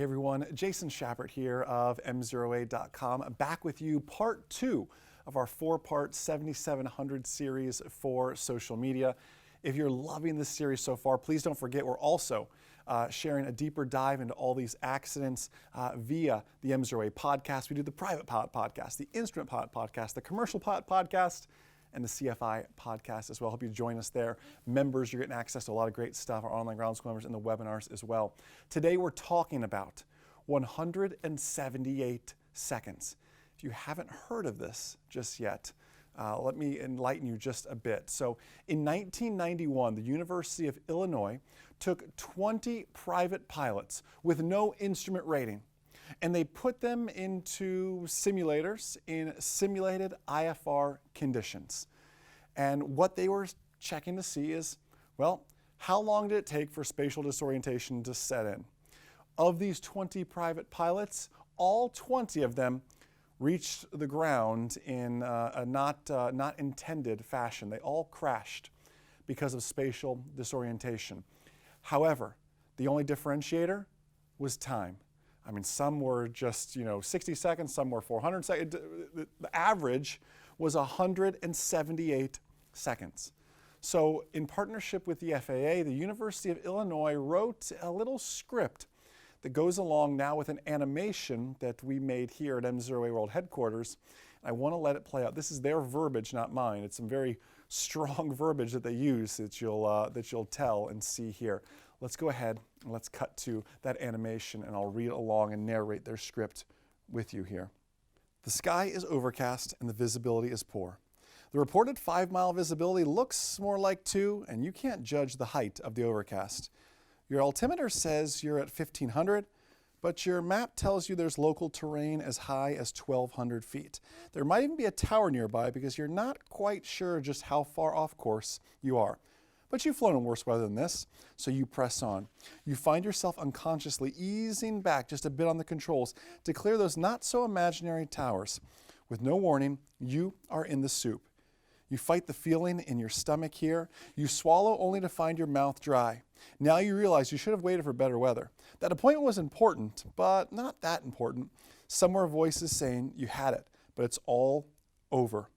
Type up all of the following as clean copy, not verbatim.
everyone, Jason Schappert here of MzeroA.com, back with you, part 2 of our 4-part 7700 series for social media. If you're loving this series so far, please don't forget we're also sharing a deeper dive into all these accidents via the MzeroA podcast. We do the private pilot podcast, the instrument pilot podcast, the commercial pilot podcast, and the CFI podcast as well. Hope you join us there. Members, you're getting access to a lot of great stuff, our online ground school members and the webinars as well. Today we're talking about 178 seconds. If you haven't heard of this just yet, let me enlighten you just a bit. So in 1991, the University of Illinois took 20 private pilots with no instrument rating, and they put them into simulators in simulated IFR conditions. And what they were checking to see is, well, how long did it take for spatial disorientation to set in? Of these 20 private pilots, all 20 of them reached the ground in a not intended fashion. They all crashed because of spatial disorientation. However, the only differentiator was time. I mean, some were just, 60 seconds, some were 400 seconds. The average was 178 seconds. So in partnership with the FAA, the University of Illinois wrote a little script that goes along now with an animation that we made here at MzeroA World Headquarters. I want to let it play out. This is their verbiage, not mine. It's some very strong verbiage that they use that you'll tell and see here. Let's go ahead and let's cut to that animation, and I'll read along and narrate their script with you here. The sky is overcast and the visibility is poor. The reported 5-mile visibility looks more like 2, and you can't judge the height of the overcast. Your altimeter says you're at 1,500, but your map tells you there's local terrain as high as 1,200 feet. There might even be a tower nearby because you're not quite sure just how far off course you are. But you've flown in worse weather than this, so you press on. You find yourself unconsciously easing back just a bit on the controls to clear those not-so-imaginary towers. With no warning, you are in the soup. You fight the feeling in your stomach here. You swallow only to find your mouth dry. Now you realize you should have waited for better weather. That appointment was important, but not that important. Somewhere a voice is saying you had it, but it's all over.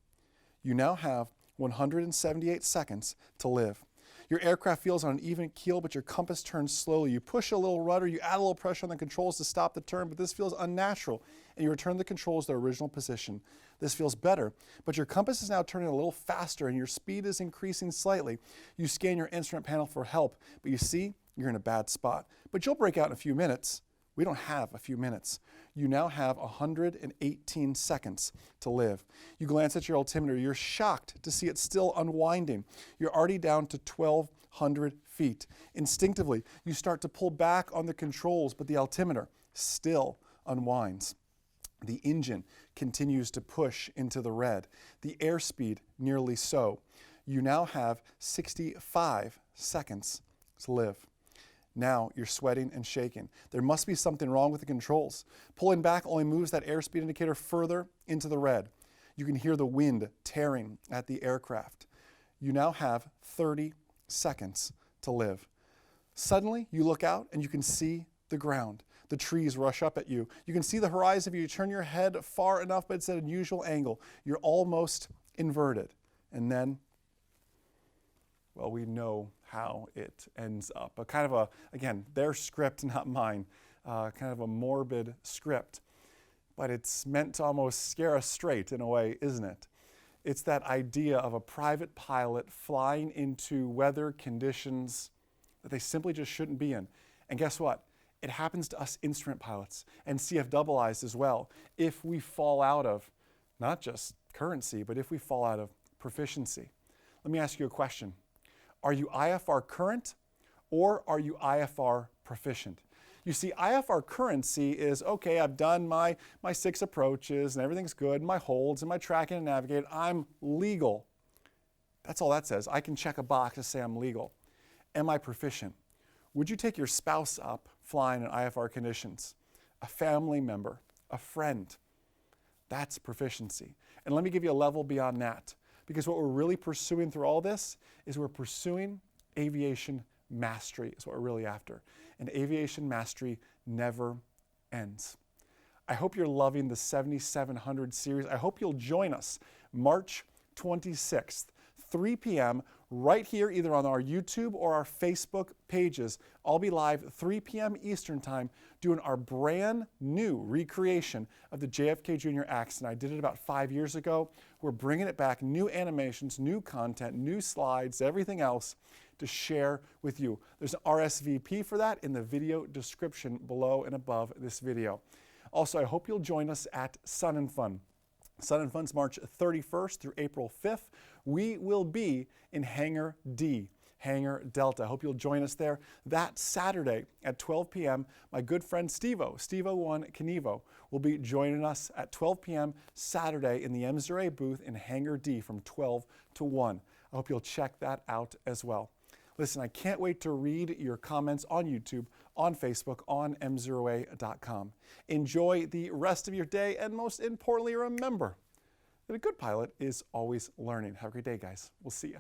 You now have 178 seconds to live. Your aircraft feels on an even keel, but your compass turns slowly. You push a little rudder, you add a little pressure on the controls to stop the turn, but this feels unnatural, and you return the controls to their original position. This feels better, but your compass is now turning a little faster, and your speed is increasing slightly. You scan your instrument panel for help, but you see you're in a bad spot. But you'll break out in a few minutes. We don't have a few minutes. You now have 118 seconds to live. You glance at your altimeter. You're shocked to see it still unwinding. You're already down to 1,200 feet. Instinctively, you start to pull back on the controls, but the altimeter still unwinds. The engine continues to push into the red. The airspeed nearly so. You now have 65 seconds to live. Now you're sweating and shaking. There must be something wrong with the controls. Pulling back only moves that airspeed indicator further into the red. You can hear the wind tearing at the aircraft. You now have 30 seconds to live. Suddenly you look out and you can see the ground. The trees rush up at you. You can see the horizon if you turn your head far enough, but it's at an unusual angle. You're almost inverted. And then, well, we know how it ends up. A kind of again, their script, not mine, kind of a morbid script. But it's meant to almost scare us straight in a way, isn't it? It's that idea of a private pilot flying into weather conditions that they simply just shouldn't be in. And guess what? It happens to us instrument pilots and CFIIs as well if we fall out of not just currency, but if we fall out of proficiency. Let me ask you a question. Are you IFR current or are you IFR proficient? You see, IFR currency is, okay, I've done my 6 approaches and everything's good, my holds and my tracking and navigate, I'm legal. That's all that says. I can check a box to say I'm legal. Am I proficient? Would you take your spouse up flying in IFR conditions? A family member, a friend? That's proficiency. And let me give you a level beyond that. Because what we're really pursuing through all this is we're pursuing aviation mastery is what we're really after. And aviation mastery never ends. I hope you're loving the 7700 series. I hope you'll join us March 26th, 3 p.m. right here, either on our YouTube or our Facebook pages. I'll be live 3 p.m. Eastern Time doing our brand new recreation of the JFK Jr. accident. I did it about 5 years ago. We're bringing it back, new animations, new content, new slides, everything else to share with you. There's an RSVP for that in the video description below and above this video. Also, I hope you'll join us at Sun and Fun. Sun and Fun's March 31st through April 5th. We will be in Hangar D, Hangar Delta. I hope you'll join us there. That Saturday at 12 p.m., my good friend Steve-O1 Knievo, will be joining us at 12 p.m. Saturday in the MzeroA booth in Hangar D from 12 to 1. I hope you'll check that out as well. Listen, I can't wait to read your comments on YouTube, on Facebook, on MzeroA.com. Enjoy the rest of your day, and most importantly, remember that a good pilot is always learning. Have a great day, guys. We'll see you.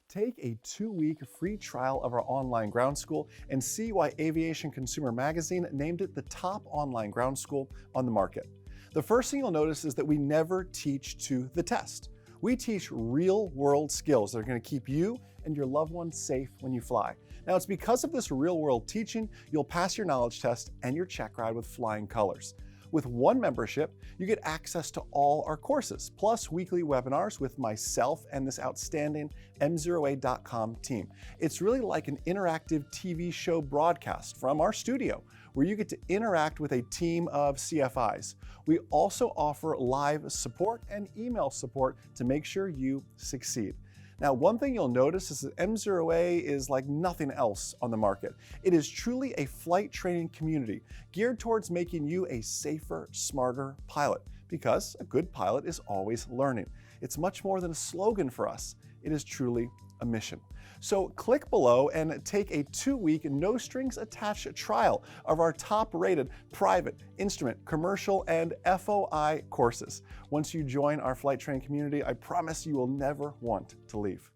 Take a 2-week free trial of our online ground school and see why Aviation Consumer Magazine named it the top online ground school on the market. The first thing you'll notice is that we never teach to the test. We teach real-world skills that are going to keep you and your loved ones safe when you fly. Now, it's because of this real-world teaching, you'll pass your knowledge test and your check ride with flying colors. With one membership, you get access to all our courses, plus weekly webinars with myself and this outstanding MzeroA.com team. It's really like an interactive TV show broadcast from our studio, where you get to interact with a team of CFIs. We also offer live support and email support to make sure you succeed. Now, one thing you'll notice is that MzeroA is like nothing else on the market. It is truly a flight training community geared towards making you a safer, smarter pilot, because a good pilot is always learning. It's much more than a slogan for us. It is truly a mission. So click below and take a 2-week, no-strings-attached trial of our top-rated private, instrument, commercial, and FOI courses. Once you join our flight training community, I promise you will never want to leave.